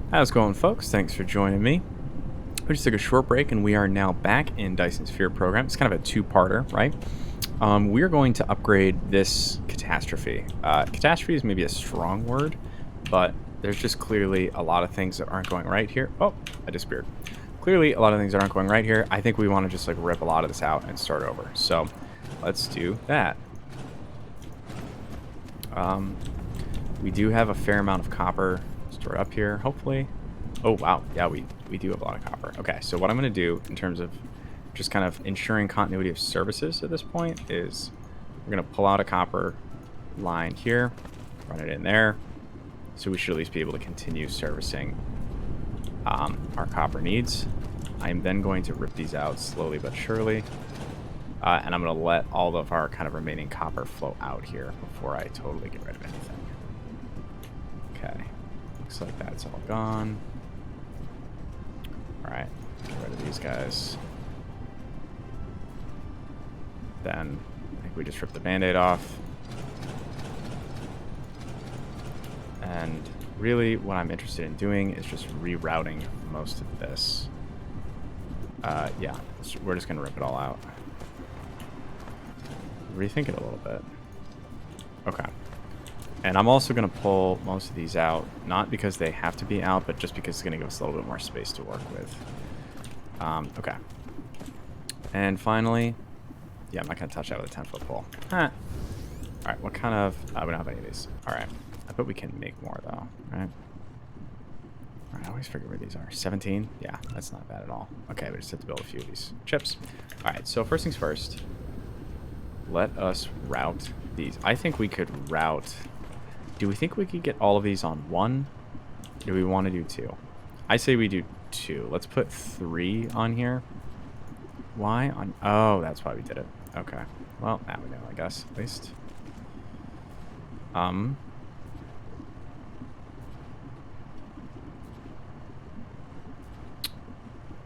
How's it going, folks? Thanks for joining me. We just took a short break and we are now back in Dyson Sphere Program. It's kind of a two-parter, right? We're going to upgrade this catastrophe. Catastrophe is maybe a strong word, but there's just clearly a lot of things that aren't going right here. Oh, I disappeared. Clearly a lot of things that aren't going right here. I think we want to just like rip a lot of this out and start over. So let's do that. We do have a fair amount of copper stored up here, hopefully. Oh, wow. Yeah, we do have a lot of copper. Okay, so what I'm going to do in terms of just kind of ensuring continuity of services at this point is we're going to pull out a copper line here, run it in there. So we should at least be able to continue servicing our copper needs. I'm then going to rip these out slowly but surely. And I'm going to let all of our kind of remaining copper flow out here before I totally get rid of anything. Okay. Looks like that's all gone. Alright. Get rid of these guys. Then I think we just rip the band-aid off. And really what I'm interested in doing is just rerouting most of this. Yeah. So we're just going to rip it all out. Rethink it a little bit. Okay. And I'm also going to pull most of these out, not because they have to be out, but just because it's going to give us a little bit more space to work with. Okay. And finally, yeah, I'm not going to touch that with a 10-foot pole. All right, what kind of... we don't have any of these. All right. I bet we can make more, though, right? All right, I always forget where these are. 17? Yeah, that's not bad at all. Okay, we just have to build a few of these chips. All right, so first things first. Let us route these. I think we could route... Do we think we could get all of these on one? Do we want to do two? I say we do two. Let's put 3 on here. Why on... Oh, that's why we did it. Okay. Well, now we know, I guess, at least.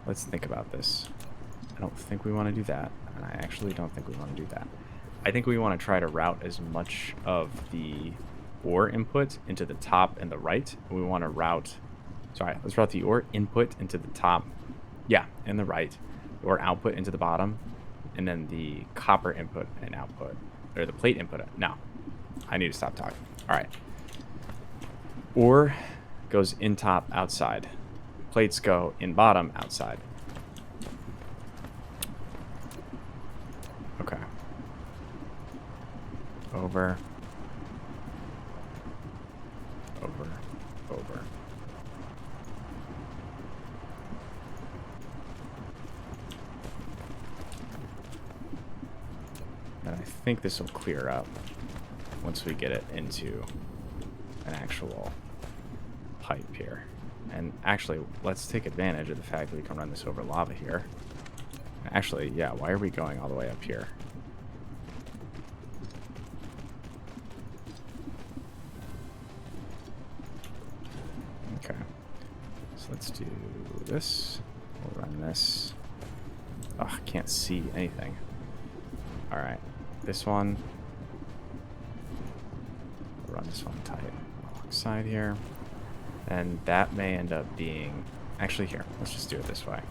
Let's think about this. I don't think we want to do that. And I actually don't think we want to do that. I think we want to try to route as much of the ore input into the top and the right. We want to route... Sorry, let's route the ore input into the top. Yeah, and the right. The ore output into the bottom. And then the copper input and output. Or the plate input. No. I need to stop talking. All right. Ore goes in top, outside. Plates go in bottom, outside. Okay. Over. Over. And I think this will clear up once we get it into an actual pipe here. And actually, let's take advantage of the fact that we can run this over lava here. Actually, yeah, why are we going all the way up here? Okay. So let's do this. We'll run this. Oh, I can't see anything. Alright. This one. We'll run this one tight alongside here. And that may end up being... Actually, here. Let's just do it this way.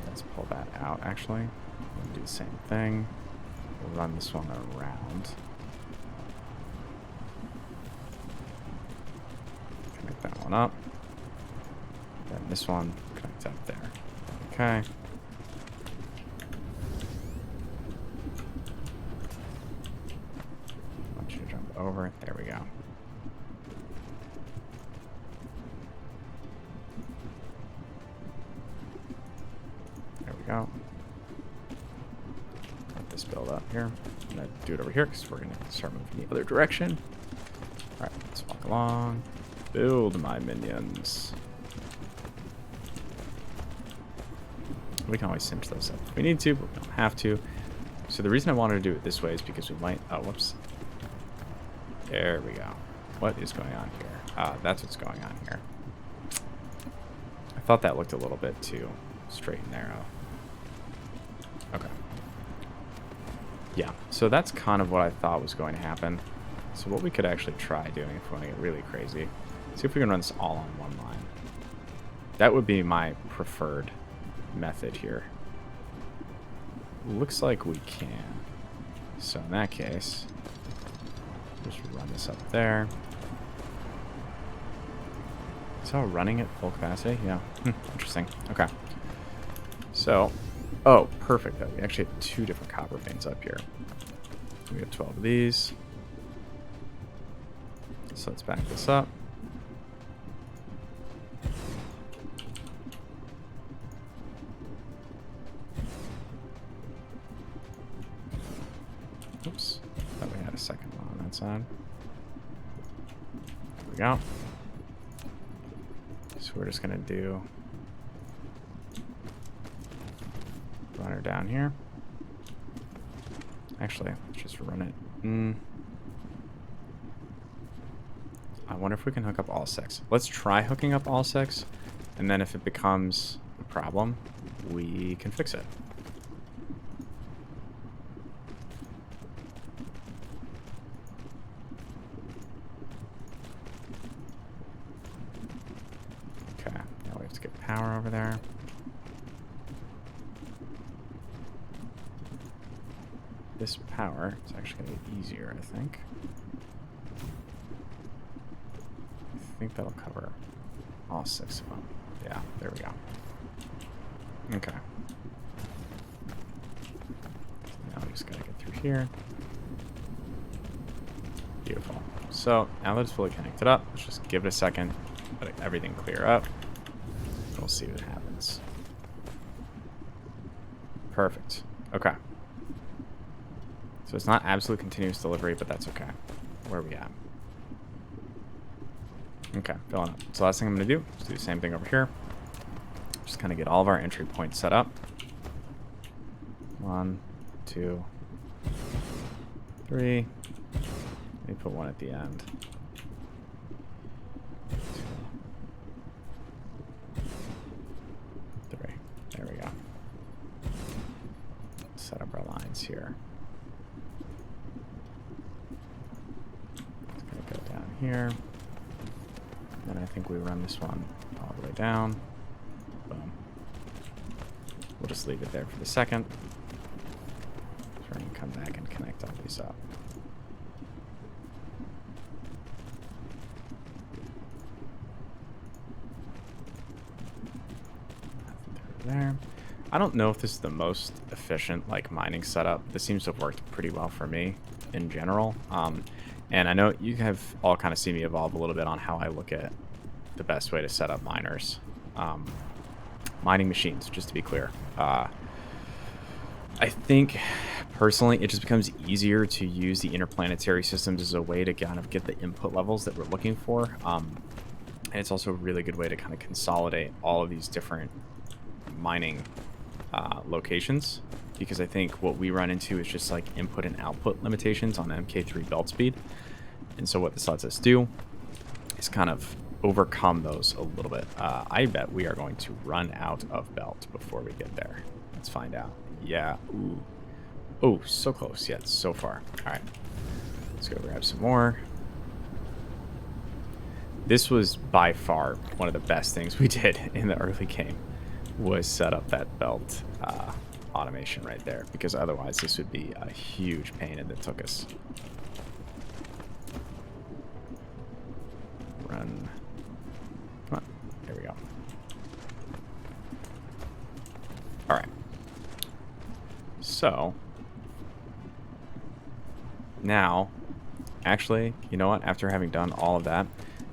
Let's pull that out, actually. We'll do the same thing. We'll run this one around. Connect that one up. Then this one connects up there. Okay. I want you to jump over. There we go. There we go. Let this build up here. I'm going to do it over here because we're going to start moving the other direction. Alright, let's walk along. Build my minions. We can always cinch those up if we need to, but we don't have to. So the reason I wanted to do it this way is because we might... Oh, whoops. There we go. What is going on here? That's what's going on here. I thought that looked a little bit too straight and narrow. Okay. Yeah, so that's kind of what I thought was going to happen. So what we could actually try doing if we want to get really crazy, see if we can run this all on one line. That would be my preferred method here. Looks like we can. So in that case, just run this up there. So running at full capacity? Yeah. Interesting. Okay. So, oh, perfect. We actually have 2 different copper veins up here. We have 12 of these. So let's back this up. Oops. Thought we had a second one on that side. There we go. So we're just going to do... run her down here. Actually, let's just run it. I wonder if we can hook up all 6. Let's try hooking up all 6, and then if it becomes a problem, we can fix it. Okay, now we have to get power over there. This power is actually going to be easier, I think. I think that'll cover all 6 of them. Yeah, there we go. Okay. Now we just got to get through here. Beautiful. So now that it's fully connected up, let's just give it a second, let everything clear up. We'll see what happens. Perfect. Okay. So it's not absolute continuous delivery, but that's okay. Where are we at? Okay, filling up. So last thing I'm going to do is do the same thing over here. Just kind of get all of our entry points set up. 1, 2, 3. Let me put 1 at the end. 2, 3. There we go. Set up our lines here. It's going to go down here. Then I think we run this one all the way down. Boom. We'll just leave it there for the second. So we're going to come back and connect all these up. There. I don't know if this is the most efficient like mining setup. This seems to have worked pretty well for me in general. And I know you have all kind of seen me evolve a little bit on how I look at the best way to set up miners. Mining machines, just to be clear. I think, personally, it just becomes easier to use the interplanetary systems as a way to kind of get the input levels that we're looking for. And it's also a really good way to kind of consolidate all of these different mining locations. Because I think what we run into is just like input and output limitations on MK3 belt speed. And so what this lets us do is kind of overcome those a little bit. I bet we are going to run out of belt before we get there. Let's find out. Yeah. Ooh. Oh, so close yet so far. All right. Let's go grab some more. This was by far one of the best things we did in the early game, was set up that belt automation right there, because otherwise this would be a huge pain, and it took us. Run. Come on. There we go. All right. So now, actually, you know what? After having done all of that,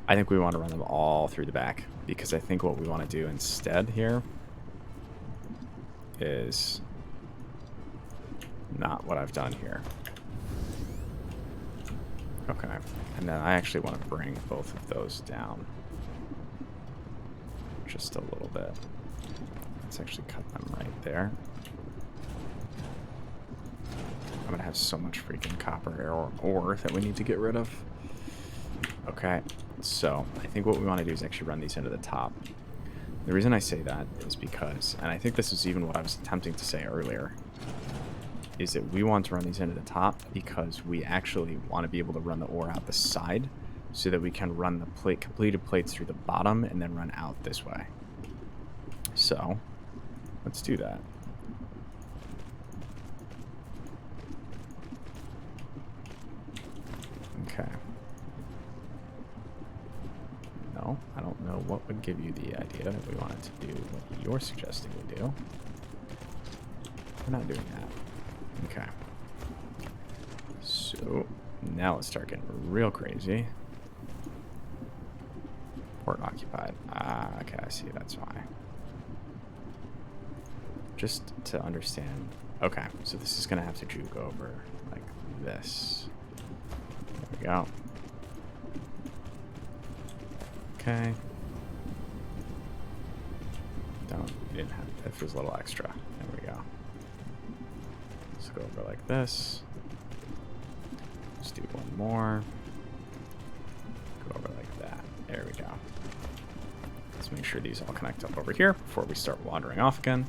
I think we want to run them all through the back, because I think what we want to do instead here is not what I've done here. Okay, and then I actually want to bring both of those down just a little bit. Let's actually cut them right there. I'm gonna have so much freaking copper ore that we need to get rid of. Okay, so I think what we want to do is actually run these into the top. The reason I say that is because, and I think this is even what I was attempting to say earlier, is that we want to run these into the top because we actually want to be able to run the ore out the side so that we can run the completed plates through the bottom and then run out this way. So let's do that. Okay. No, I don't know what would give you the idea that we wanted to do what you're suggesting we do. We're not doing that. Okay. So now let's start getting real crazy. Port occupied. Ah, okay, I see. That's why. Just to understand. Okay, so this is going to have to juke over like this. There we go. Okay. You didn't have, that feels a little extra. There we go. Let's go over like this. Let's do one more. Go over like that. There we go. Let's make sure these all connect up over here before we start wandering off again.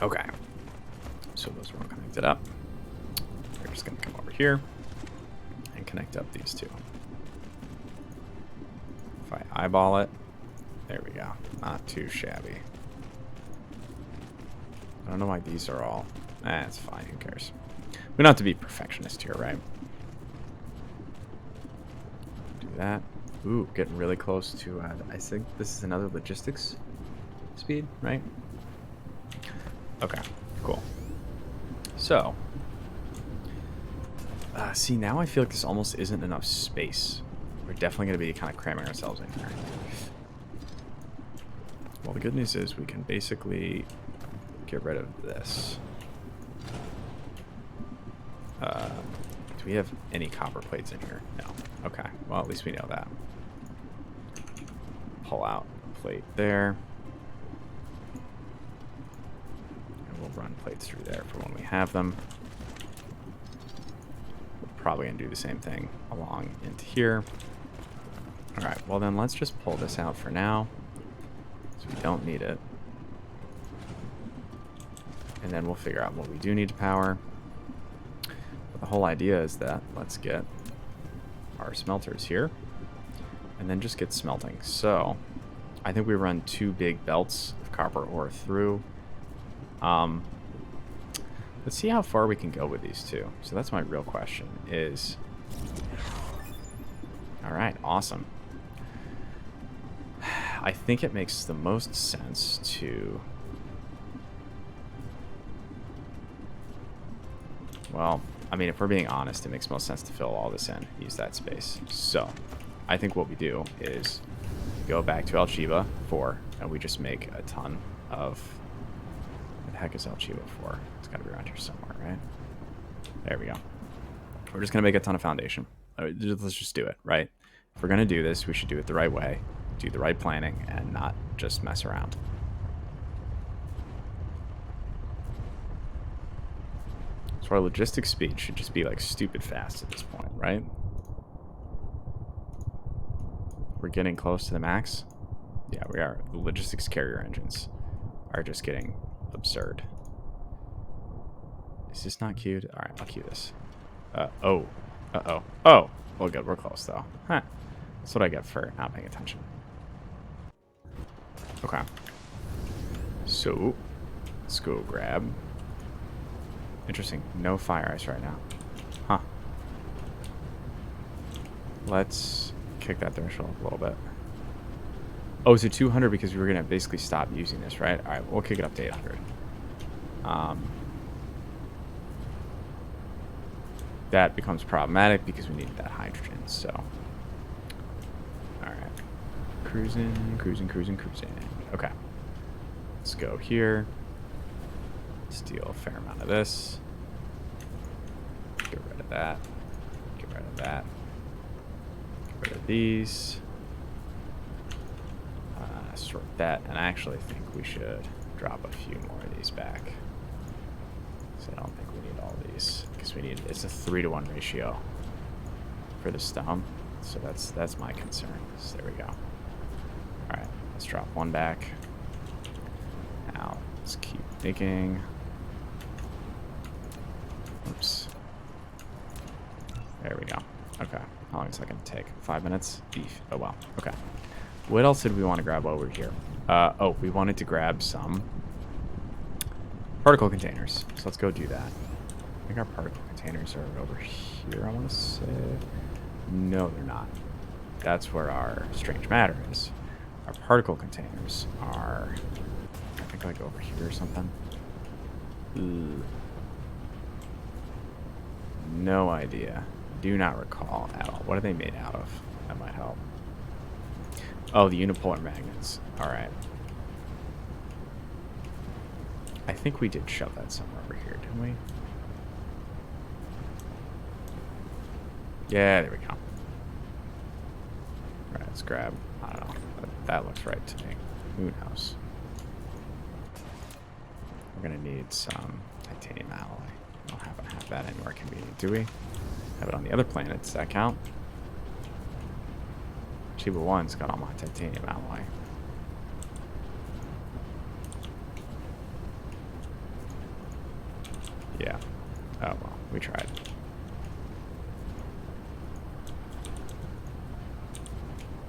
Okay. So those are all connected up. We're just going to come over here and connect up these two. If I eyeball it, there we go. Not too shabby. I don't know why these are all... it's fine. Who cares? We don't have to be perfectionist here, right? Do that. Ooh, getting really close to... I think this is another logistics speed, right? Okay, cool. So... see, now I feel like this almost isn't enough space. We're definitely going to be kind of cramming ourselves in here. Well, the good news is we can basically get rid of this. Do we have any copper plates in here? No. Okay. Well, at least we know that. Pull out plate there. And we'll run plates through there for when we have them. We're probably going to do the same thing along into here. Alright, well then let's just pull this out for now. So we don't need it. And then we'll figure out what we do need to power. But the whole idea is that let's get our smelters here. And then just get smelting. So, I think we run 2 big belts of copper ore through. Let's see how far we can go with these two. So that's my real question is... Alright, awesome. I think it makes the most sense to... Well, I mean, if we're being honest, it makes most sense to fill all this in. Use that space. So, I think what we do is go back to Alchiba 4, and we just make a ton of... What the heck is Alchiba 4? It's got to be around here somewhere, right? There we go. We're just going to make a ton of foundation. Let's just do it, right? If we're going to do this, we should do it the right way, do the right planning, and not just mess around. So our logistics speed should just be like stupid fast at this point, right? We're getting close to the max. Yeah, we are. The logistics carrier engines are just getting absurd. Is this not queued? All right, I'll queue this. Oh. Uh-oh. Oh! Well, good. We're close, though. Huh. That's what I get for not paying attention. Okay. So, let's go grab... Interesting. No fire ice right now. Huh. Let's kick that threshold up a little bit. Oh, so 200 because we were going to basically stop using this, right? All right, we'll kick it up to 800. That becomes problematic because we need that hydrogen, so. All right. Cruising, cruising, cruising, cruising. Okay. Let's go here. Steal a fair amount of this. Get rid of that. Get rid of that. Get rid of these. Sort that. And I actually think we should drop a few more of these back. So I don't think we need all these. Because we need, it's a 3-to-1 ratio for the stone. So that's my concern. So there we go. Alright, let's drop one back. Let's keep making. Oops. There we go. Okay. How long is that going to take? 5 minutes? Beef. Oh, wow. Okay. What else did we want to grab over here? Oh, we wanted to grab some particle containers. So let's go do that. I think our particle containers are over here, I want to say. No, they're not. That's where our strange matter is. Our particle containers are, I think, like over here or something. Ooh. No idea. Do not recall at all. What are they made out of? That might help. Oh, the unipolar magnets. Alright. I think we did shove that somewhere over here, didn't we? Yeah, there we go. Alright, let's grab, I don't know. That looks right to me. Who knows? We're going to need some titanium alloy. We don't happen to have that anywhere convenient, do we? Have it on the other planets. Does that count? Chiba 1's got all my titanium alloy. Yeah. Oh, well. We tried.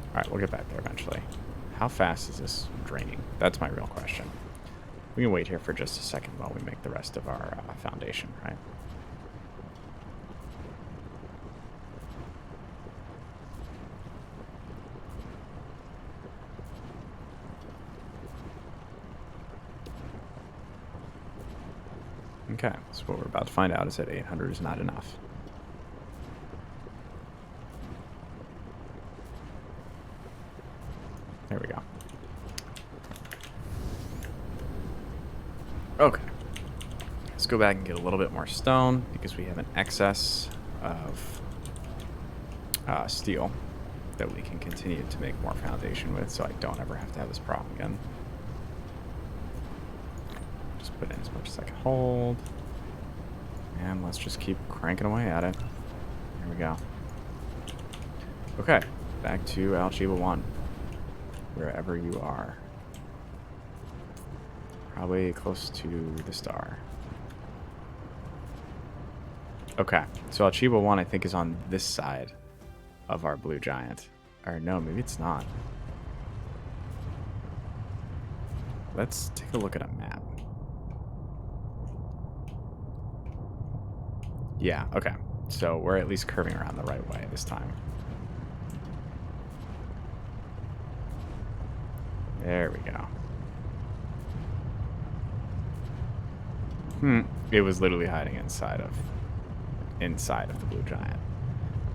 Alright, we'll get back there eventually. How fast is this draining? That's my real question. We can wait here for just a second while we make the rest of our foundation, right? Okay, so what we're about to find out is that 800 is not enough. There we go. Okay. Let's go back and get a little bit more stone because we have an excess of steel that we can continue to make more foundation with, so I don't ever have to have this problem again. Just put in as much as I can hold. And let's just keep cranking away at it. There we go. Okay, back to Alchiba 1. Wherever you are. Probably close to the star. Okay, so Alchiba 1 I think is on this side of our blue giant. Or no, maybe it's not. Let's take a look at a map. Yeah, okay. So we're at least curving around the right way this time. There we go. It was literally hiding inside of the blue giant.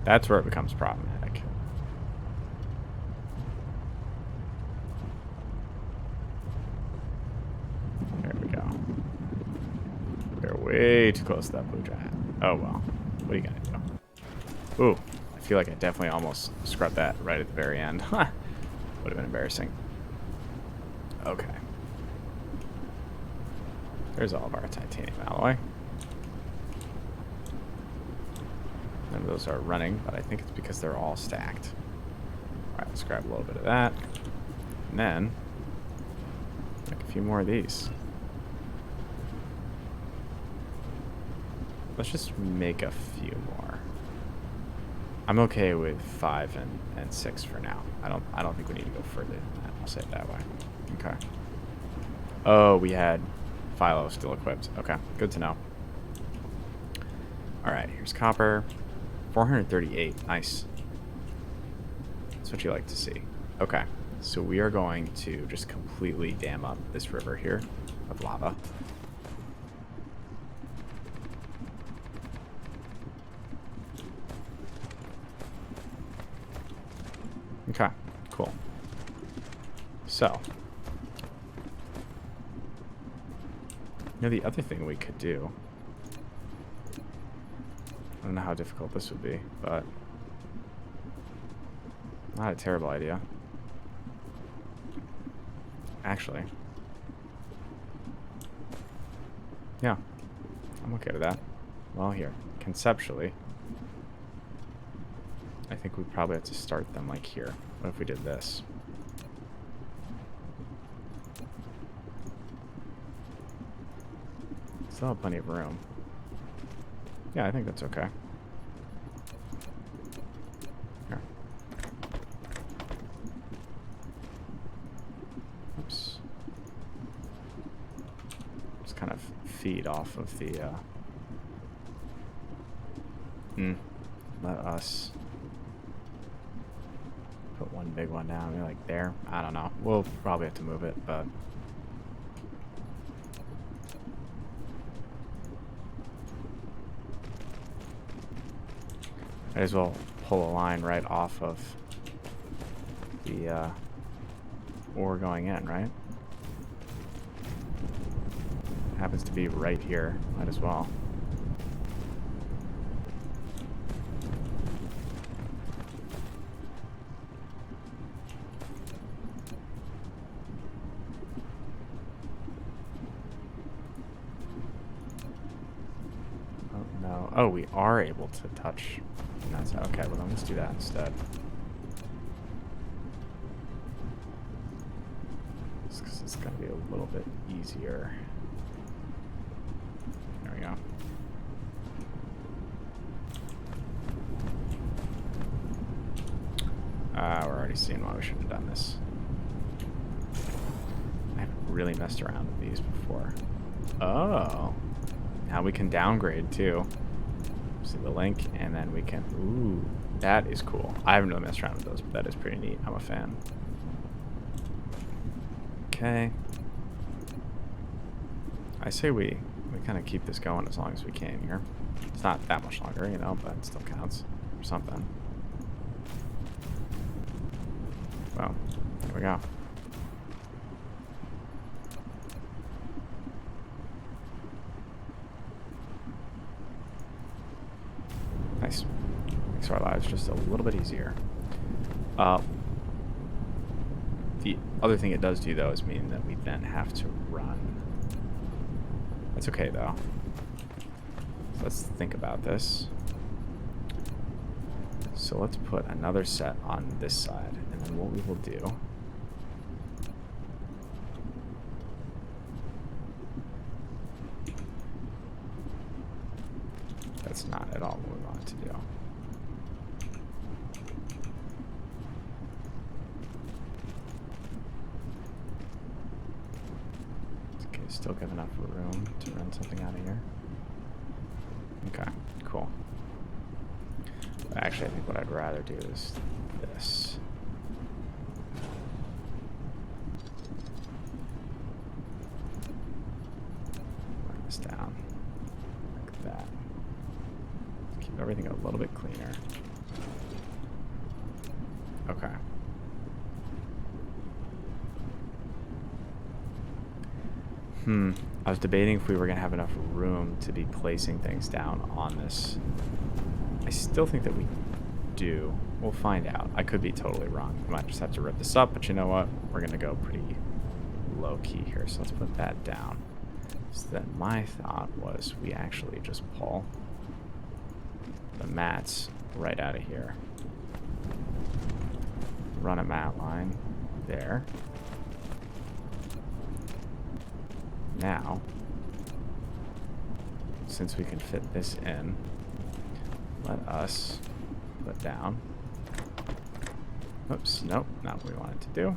That's where it becomes problematic. There we go. We're way too close to that blue giant. Oh well. What are you gonna do? Ooh, I feel like I definitely almost scrubbed that right at the very end. Would have been embarrassing. Okay. There's all of our titanium alloy. None of those are running, but I think it's because they're all stacked. Alright, let's grab a little bit of that. And then, make a few more of these. Let's just make a few more. I'm okay with 5 and 6 for now. I don't think we need to go further than that. I'll say it that way. Okay. Oh, we had Philo still equipped. Okay, good to know. Alright, here's copper. 438. Nice. That's what you like to see. Okay, so we are going to just completely dam up this river here of lava. Okay, cool. So, you know, the other thing we could do, I don't know how difficult this would be, but not a terrible idea. Actually, yeah, I'm okay with that. Well, here, conceptually, I think we probably have to start them like here. What if we did this? Still have plenty of room. Yeah, I think that's okay. Here. Oops. Just kind of feed off of the, let us put one big one down, maybe like there. I don't know. We'll probably have to move it, but might as well pull a line right off of the ore going in, right? Happens to be right here. Might as well. Oh no. Oh, we are able to touch. That's okay. Well, then let's do that instead. Just 'cause it's gonna be a little bit easier. There we go. We're already seeing why we should have done this. I haven't really messed around with these before. Oh. Now we can downgrade too. See the link, and then we can... Ooh, that is cool. I haven't really messed around with those, but that is pretty neat. I'm a fan. Okay. I say we kind of keep this going as long as we can here. It's not that much longer, you know, but it still counts for something. Well, here we go. Nice. Makes our lives just a little bit easier. The other thing it does do, though, is mean that we then have to run. That's okay, though. So let's think about this. So let's put another set on this side, and then what we will do... That's not at all what we wanted to do. Okay, still got enough room to run something out of here. Okay, cool. Actually, I think what I'd rather do is this. Bring this down like that. Keep everything a little bit cleaner. Okay. I was debating if we were going to have enough room to be placing things down on this. I still think that we do. We'll find out. I could be totally wrong. We might just have to rip this up, but you know what? We're going to go pretty low-key here, so let's put that down. So then my thought was we actually just pull the mats right out of here. Run a mat line there. Now, since we can fit this in, let us put down. Oops, nope, not what we wanted to do.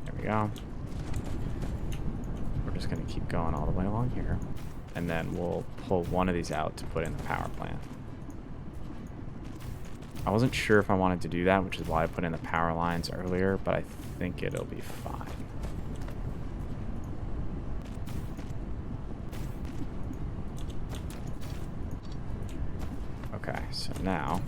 There we go. We're just going to keep going all the way along here. And then we'll pull one of these out to put in the power plant. I wasn't sure if I wanted to do that, which is why I put in the power lines earlier, but I think it'll be fine. Okay, so now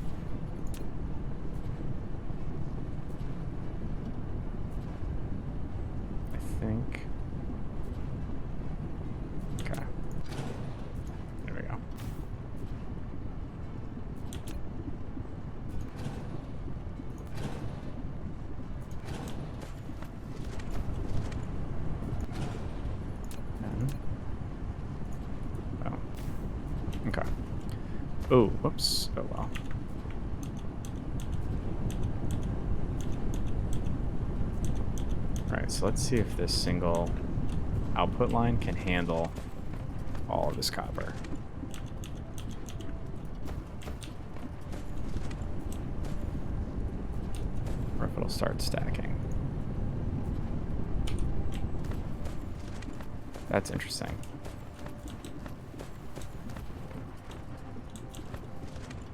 I think, okay, there we go. Oh, okay. Oh, whoops. Oh, well. Alright, so let's see if this single output line can handle all of this copper. Or if it'll start stacking. That's interesting.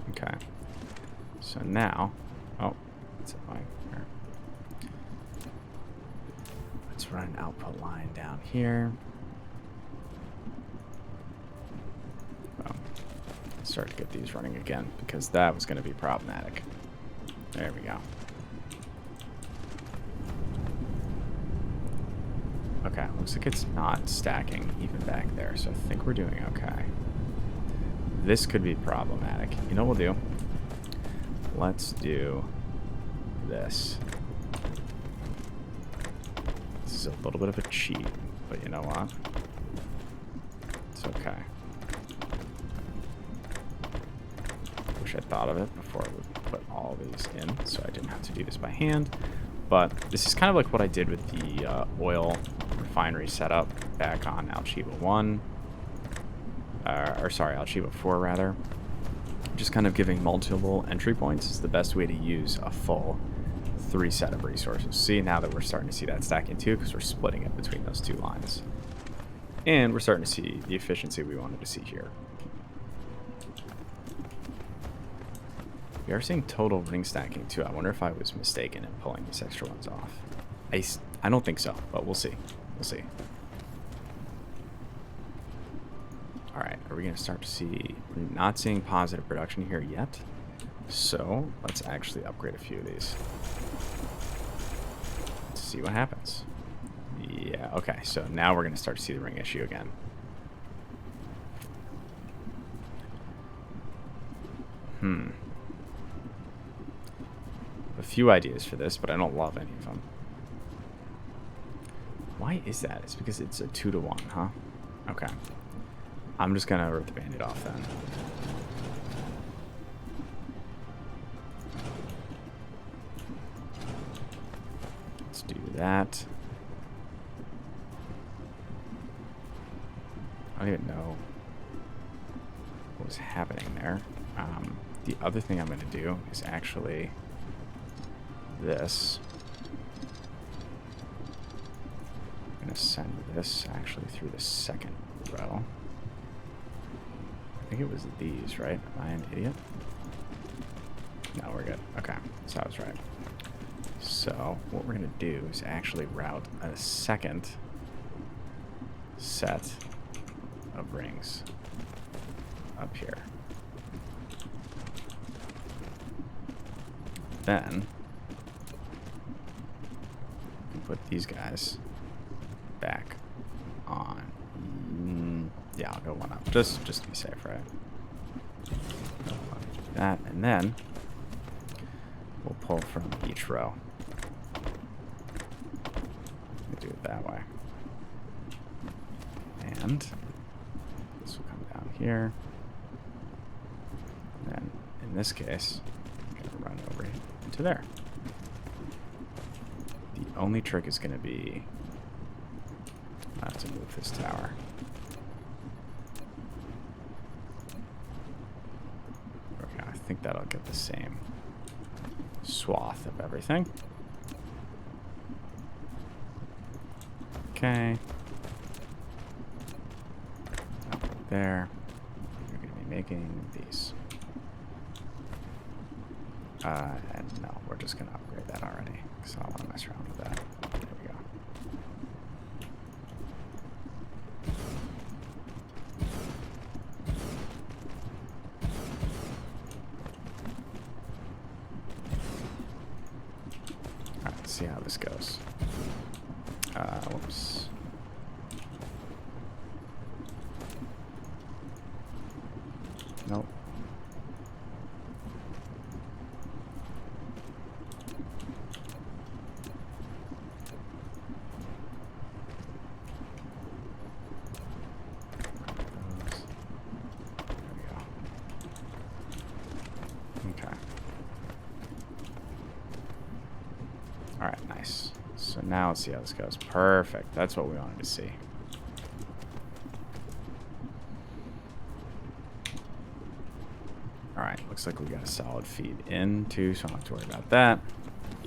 Okay. So now, oh, that's annoying. Here. Let's run an output line down here. Oh, start to get these running again because that was going to be problematic. There we go. Okay, looks like it's not stacking even back there, so I think we're doing okay. This could be problematic. You know what we'll do? Let's do this. This is a little bit of a cheat, but you know what? It's okay. Wish I thought of it before we put all these in, so I didn't have to do this by hand. But this is kind of like what I did with the oil refinery setup back on Alchiba 1. Or sorry, Alchiba 4 rather. Just kind of giving multiple entry points is the best way to use a full 3 set of resources. See, now that we're starting to see that stacking too, because we're splitting it between those 2 lines. And we're starting to see the efficiency we wanted to see here. We are seeing total ring stacking too. I wonder if I was mistaken in pulling these extra ones off. I don't think so, but we'll see. We'll see. Alright, are we going to start to see... We're not seeing positive production here yet. So, let's actually upgrade a few of these. Let's see what happens. Yeah, okay, so now we're going to start to see the ring issue again. A few ideas for this, but I don't love any of them. Why is that? It's because it's a 2-to-1, huh? Okay. I'm just gonna rip the bandit off then. Let's do that. I don't even know what was happening there. The other thing I'm gonna do is actually this. I'm going to send this actually through the second row. I think it was these, right? Am I an idiot? No, we're good. Okay, so I was right. So what we're going to do is actually route a second set of rings up here. Then put these guys back on. Yeah, I'll go one up. Just to be safe, right? That, and then we'll pull from each row. We'll do it that way. And this will come down here. And then in this case, I'm gonna run over into there. The only trick is going to be not to move this tower. Okay, I think that'll get the same swath of everything. Okay. Up there. You're going to be making these. And no, we're just going to upgrade that already, because I don't want to mess around with that. There we go. Alright, let's see how this goes. Whoops. Nope. Alright, nice. So now let's see how this goes. Perfect. That's what we wanted to see. All right, looks like we got a solid feed in too, so I don't have to worry about that.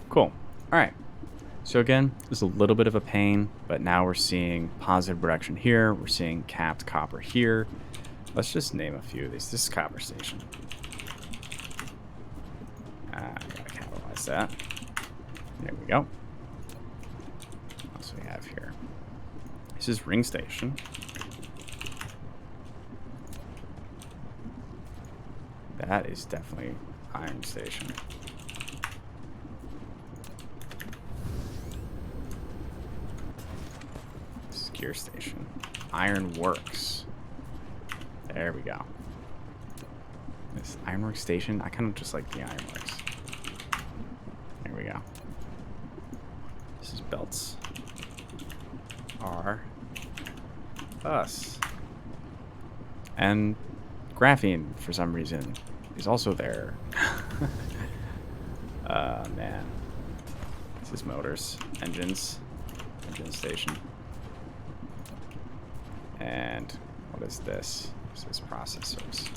Cool. All right. So again, this is a little bit of a pain, but now we're seeing positive production here. We're seeing capped copper here. Let's just name a few of these. This is copper station. I gotta capitalize that. There we go. What else do we have here? This is ring station. That is definitely iron station. This is gear station. Iron works. There we go. This ironworks station, I kind of just like the ironworks. There we go. This is belts. Are us. And graphene, for some reason, is also there. Man. This is motors, engines, engine station. And what is this? This is processors.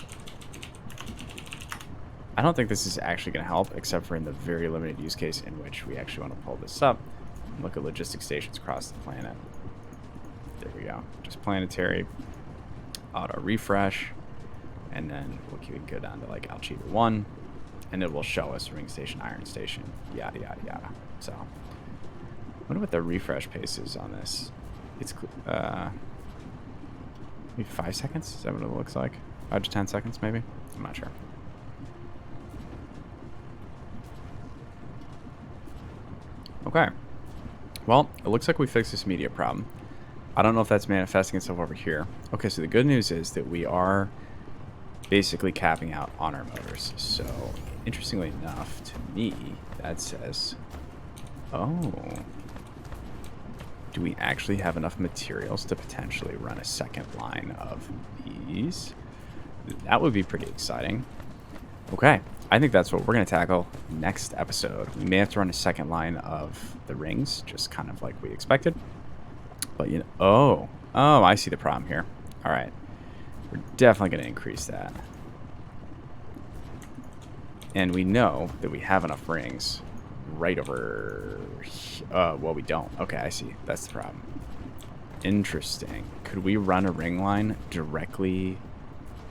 I don't think this is actually going to help, except for in the very limited use case in which we actually want to pull this up and look at logistic stations across the planet. There we go. Just planetary, auto refresh, and then we can go down to like Algebra 1, and it will show us ring station, iron station, yada, yada, yada. So, I wonder what the refresh pace is on this. It's, maybe 5 seconds? Is that what it looks like? 5 to 10 seconds, maybe? I'm not sure. Okay. Well, it looks like we fixed this media problem. I don't know if that's manifesting itself over here. Okay, so the good news is that we are basically capping out on our motors. So, interestingly enough, to me, that says, oh, do we actually have enough materials to potentially run a second line of these? That would be pretty exciting. Okay, I think that's what we're going to tackle next episode. We may have to run a second line of the rings, just kind of like we expected. But, you know, oh, I see the problem here. All right, we're definitely going to increase that. And we know that we have enough rings right over... well, we don't. Okay, I see. That's the problem. Interesting. Could we run a ring line directly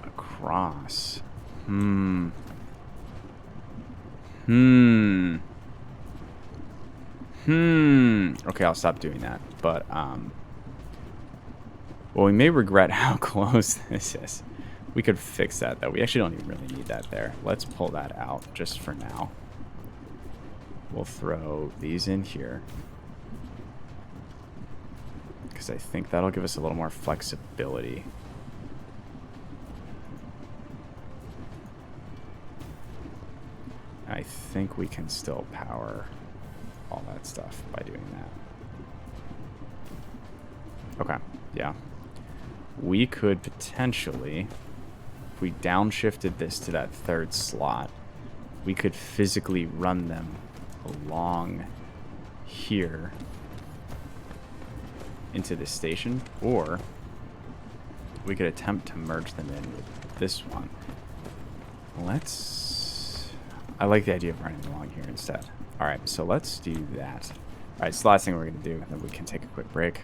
across? Okay, I'll stop doing that. But, well, we may regret how close this is. We could fix that, though. We actually don't even really need that there. Let's pull that out just for now. We'll throw these in here, because I think that'll give us a little more flexibility. I think we can still power all that stuff by doing that. Okay, yeah. We could potentially, if we downshifted this to that third slot, we could physically run them along here into this station, or we could attempt to merge them in with this one. I like the idea of running along here instead. All right, so let's do that. All right, so the last thing we're gonna do, and then we can take a quick break.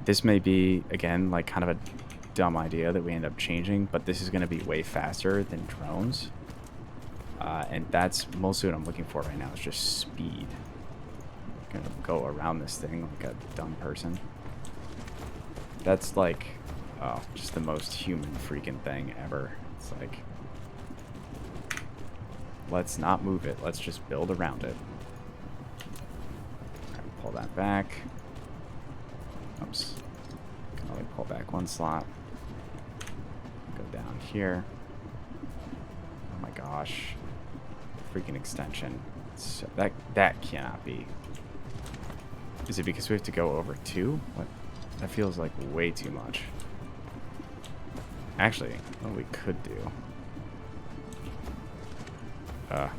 This may be, again, like kind of a dumb idea that we end up changing, but this is gonna be way faster than drones. And that's mostly what I'm looking for right now, is just speed. I'm gonna go around this thing like a dumb person. That's like, oh, just the most human freaking thing ever. It's like, let's not move it. Let's just build around it. Pull that back. Oops. Can only pull back one slot. Go down here. Oh my gosh. Freaking extension. So that cannot be. Is it because we have to go over 2? What? That feels like way too much. Actually, what we could do.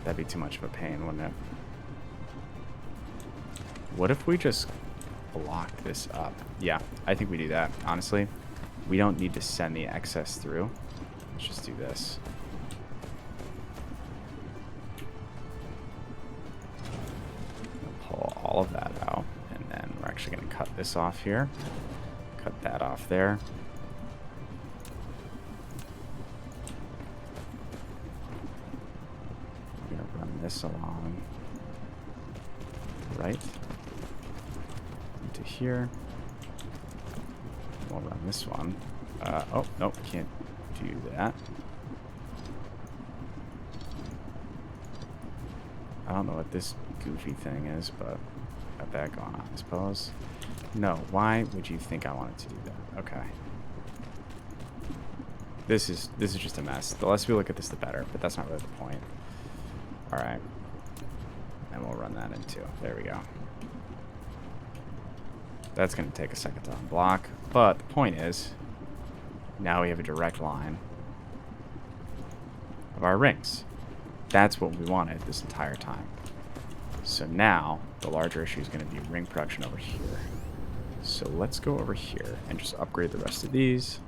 That'd be too much of a pain, wouldn't it? What if we just block this up? Yeah, I think we do that, honestly. We don't need to send the excess through. Let's just do this. all of that out. And then we're actually going to cut this off here. Cut that off there. We're going to run this along right into here. We'll run this one. Oh, nope, can't do that. I don't know what this goofy thing is, but got that going on, I suppose. No, why would you think I wanted to do that? Okay. This is just a mess. The less we look at this, the better, but that's not really the point. Alright. And we'll run that in too. There we go. That's going to take a second to unblock, but the point is, now we have a direct line of our rings. That's what we wanted this entire time. So now, the larger issue is going to be ring production over here. So let's go over here and just upgrade the rest of these.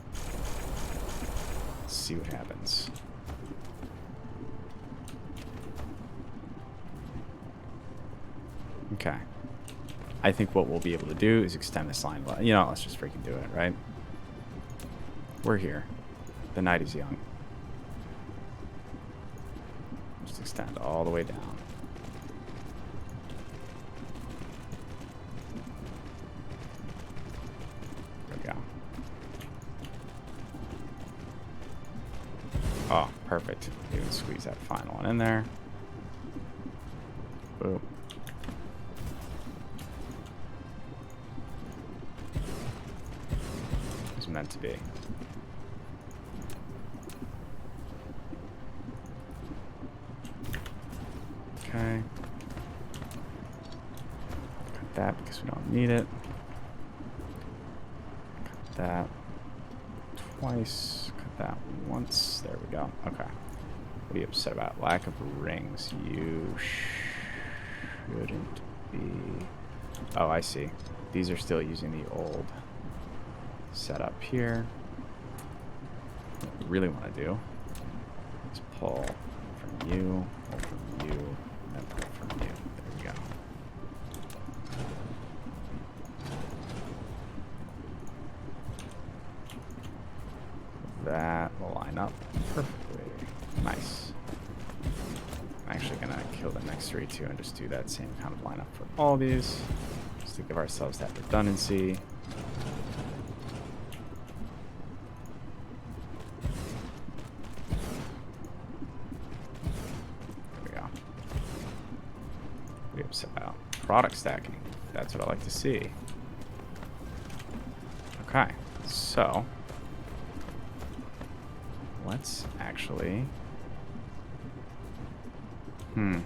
Let's see what happens. Okay. I think what we'll be able to do is extend this line. You know, let's just freaking do it, right? We're here. The night is young. Just extend all the way down. There we go. Oh, perfect. Even squeeze that final one in there. Boom. It's meant to be. Okay. Cut that because we don't need it. Cut that twice. Cut that once. There we go. Okay. What are you upset about? Lack of rings. You shouldn't be. Oh, I see. These are still using the old setup here. What we really want to do is pull from you, pull from you, and pull from you. There we go. That will line up perfectly. Nice. I'm actually going to kill the next three too and just do that same kind of lineup for all these, just to give ourselves that redundancy. About product stacking. That's what I like to see. Okay, so let's actually I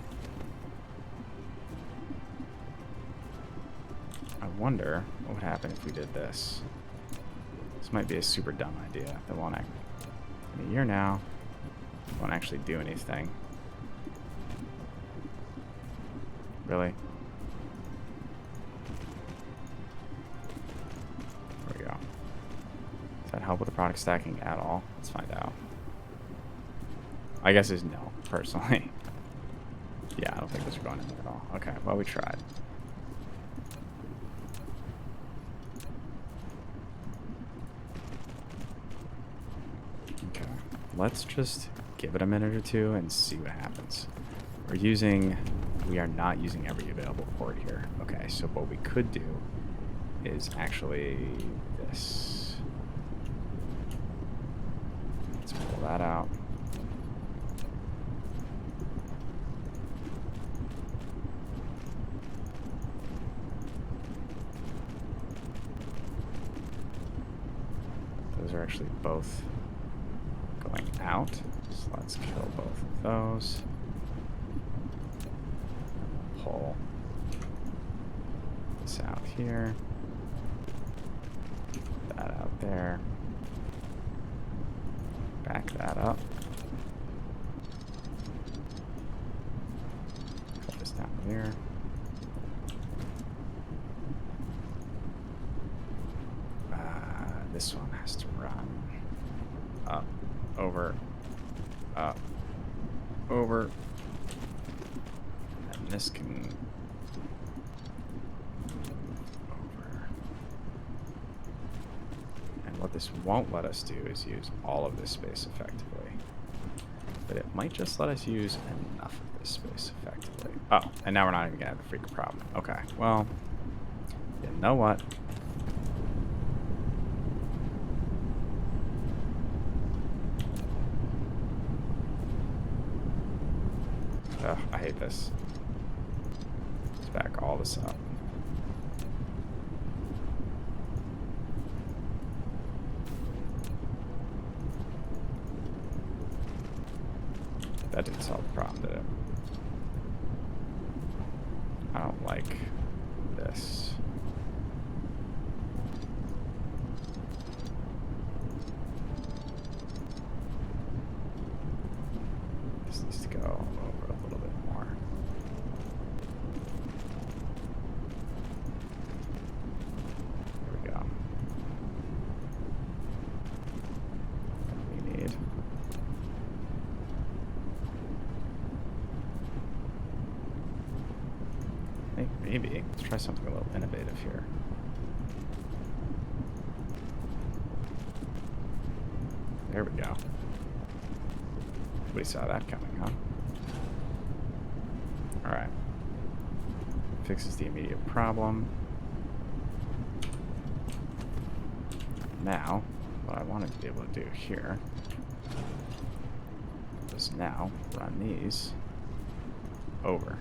wonder what would happen if we did this. This might be a super dumb idea that won't act in a year now. Won't actually do anything. Really? There we go. Does that help with the product stacking at all? Let's find out. I guess it's no, personally. Yeah, I don't think those are going in there at all. Okay, well, we tried. Okay, let's just give it a minute or two and see what happens. We are not using every available port here. Okay, so what we could do is actually this. Let's pull that out. Those are actually both going out. So let's kill both of those. Pull this out here, that out there, back that up, cut this down here, this one has to run up, over, and this can what this won't let us do is use all of this space effectively. But it might just let us use enough of this space effectively. Oh, and now we're not even going to have a freaking problem. Okay, well, you know what? Ugh, I hate this. Let's back all this up. That didn't solve the problem, did it? I don't like this. This needs to go over a little bit more. There we go. What we need. I think maybe let's try something a little innovative here. There we go. Nobody saw that coming, huh? Alright. Fixes the immediate problem. Now, what I wanted to be able to do here is now run these over.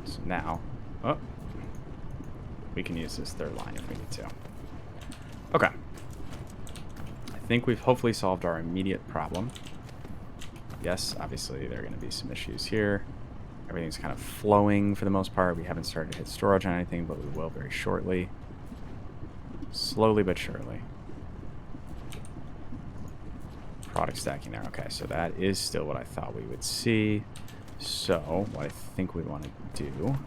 So now, oh, we can use this third line if we need to. Okay. I think we've hopefully solved our immediate problem. Yes, obviously there are going to be some issues here. Everything's kind of flowing for the most part. We haven't started to hit storage on anything, but we will very shortly. Slowly but surely. Product stacking there. Okay, so that is still what I thought we would see. So, what I think we want to do...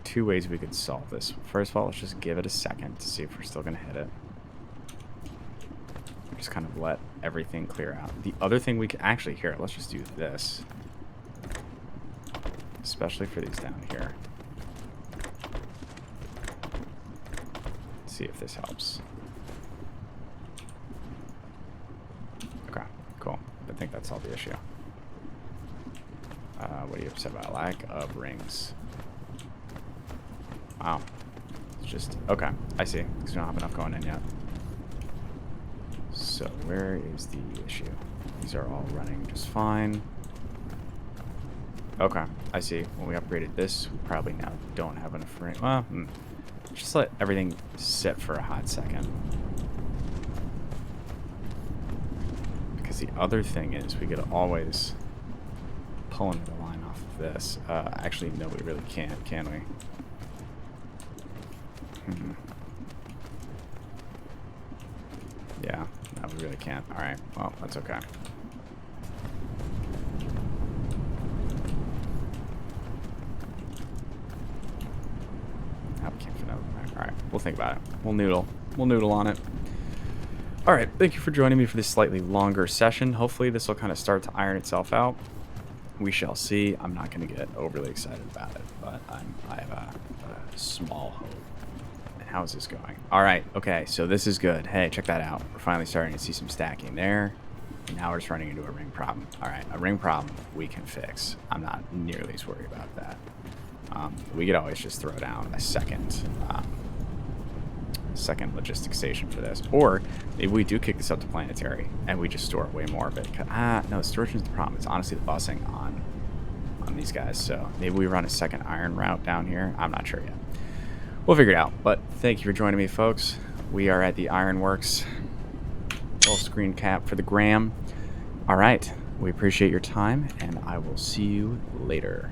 two ways we could solve this. First of all, let's just give it a second to see if we're still going to hit it. Just kind of let everything clear out. The other thing we can... Actually, here, let's just do this. Especially for these down here. Let's see if this helps. Okay, cool. I think that solved the issue. What are you upset about? Lack of rings. Wow. It's just... Okay, I see. Because we don't have enough going in yet. So, where is the issue? These are all running just fine. Okay, I see. When we upgraded this, we probably now don't have enough ring. Well, just let everything sit for a hot second. Because the other thing is, we could always pull into the line off of this. Actually, no, we really can't, can we? Yeah, no, we really can't. Alright, well, that's okay. Alright, we'll think about it. We'll noodle on it. Alright, thank you for joining me for this slightly longer session. Hopefully this will kind of start to iron itself out. We shall see. I'm not going to get overly excited about it, but I have a small hope. And how is this going? Alright, okay, so this is good. Hey, check that out. We're finally starting to see some stacking there. And now we're just running into a ring problem. Alright, a ring problem we can fix. I'm not nearly as worried about that. We could always just throw down a second logistic station for this. Or maybe we do kick this up to planetary and we just store way more of it. No, the storage is the problem. It's honestly the busing on these guys. So maybe we run a second iron route down here. I'm not sure yet. We'll figure it out. But thank you for joining me, folks. We are at the Ironworks. Full screen cap for the gram. All right. We appreciate your time, and I will see you later.